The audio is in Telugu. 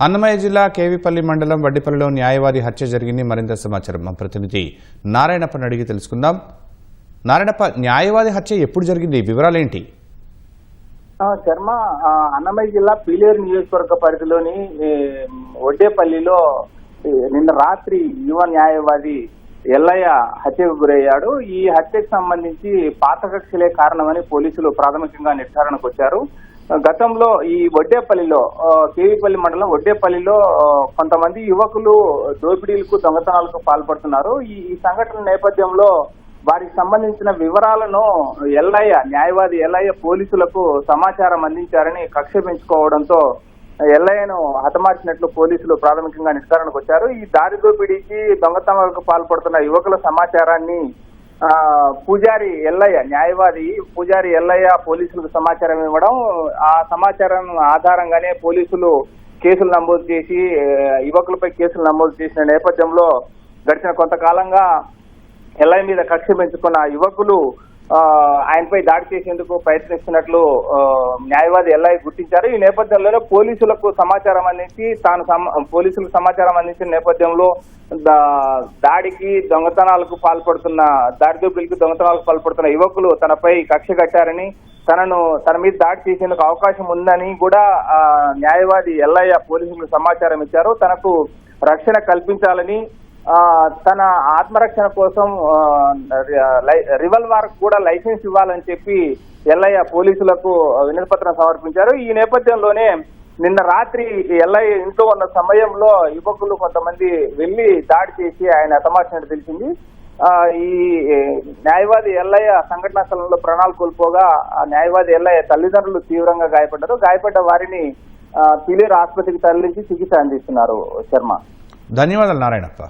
అన్నమయ్య జిల్లా కేవీపల్లి మండలం వడ్డిపల్లిలో న్యాయవాది హత్య జరిగింది. మరింత సమాచారం మా ప్రతినిధి నారాయణప్పని అడిగి తెలుసుకుందాం. నారాయణప్ప, న్యాయవాది హత్య ఎప్పుడు జరిగింది, వివరాలేంటి? శర్మ, అన్నమయ్య జిల్లా పీలేరు నియోజకవర్గ పరిధిలోని వడ్డేపల్లిలో నిన్న రాత్రి యువ న్యాయవాది ఎల్లయ్య హత్యకు గురయ్యాడు. ఈ హత్యకు సంబంధించి పాత కక్షలే కారణమని పోలీసులు ప్రాథమికంగా నిర్ధారణకు వచ్చారు. గతంలో ఈ వడ్డేపల్లిలో, కేవీపల్లి మండలం వడ్డేపల్లిలో కొంతమంది యువకులు దోపిడీలకు, దొంగతనాలకు పాల్పడుతున్నారు. ఈ సంఘటన నేపథ్యంలో వారికి సంబంధించిన వివరాలను న్యాయవాది ఎల్లయ్య పోలీసులకు సమాచారం అందించారని కక్ష పెంచుకోవడంతో ఎల్లయ్యను హతమార్చినట్లు పోలీసులు ప్రాథమికంగా నిర్ధారణకు వచ్చారు. ఈ దారి దోపిడీకి, దొంగతనాలకు పాల్పడుతున్న యువకుల సమాచారాన్ని పూజారి ఎల్లయ్య, న్యాయవాది పూజారి ఎల్లయ్య పోలీసులకు సమాచారం ఇవ్వడం, ఆ సమాచారం ఆధారంగానే పోలీసులు కేసులు నమోదు చేసి యువకులపై కేసులు నమోదు చేసిన నేపథ్యంలో గడిచిన కొంతకాలంగా ఎల్లయ్య మీద కక్ష పెంచుకున్న యువకులు ఆయనపై దాడి చేసేందుకు ప్రయత్నిస్తున్నట్లు న్యాయవాది ఎల్లయ్య గుర్తించారు. ఈ నేపథ్యంలోనే పోలీసులకు సమాచారం అందించి పోలీసులకు సమాచారం అందించిన నేపథ్యంలో దాడికి, దొంగతనాలకు పాల్పడుతున్న యువకులు తనపై కక్ష కట్టారని, తన మీద దాడి చేసేందుకు అవకాశం ఉందని కూడా న్యాయవాది ఎల్లయ్య పోలీసులకు సమాచారం ఇచ్చారు. తనకు రక్షణ కల్పించాలని, తన ఆత్మరక్షణ కోసం రివాల్వర్ కూడా లైసెన్స్ ఇవ్వాలని చెప్పి ఎల్లయ్య పోలీసులకు వినతిపత్రం సమర్పించారు. ఈ నేపథ్యంలోనే నిన్న రాత్రి ఎల్లయ్య ఇంట్లో ఉన్న సమయంలో యువకులు కొంతమంది వెళ్లి దాడి చేసి ఆయన హతమార్చినట్టు తెలిసింది. ఈ న్యాయవాది ఎల్లయ్య సంఘటనా స్థలంలో ప్రాణాలు కోల్పోగా న్యాయవాది ఎల్లయ్య తల్లిదండ్రులు తీవ్రంగా గాయపడ్డారు. గాయపడ్డ వారిని పీలేరు ఆసుపత్రికి తరలించి చికిత్స అందిస్తున్నారు. శర్మ, ధన్యవాదాలు నారాయణప్ప.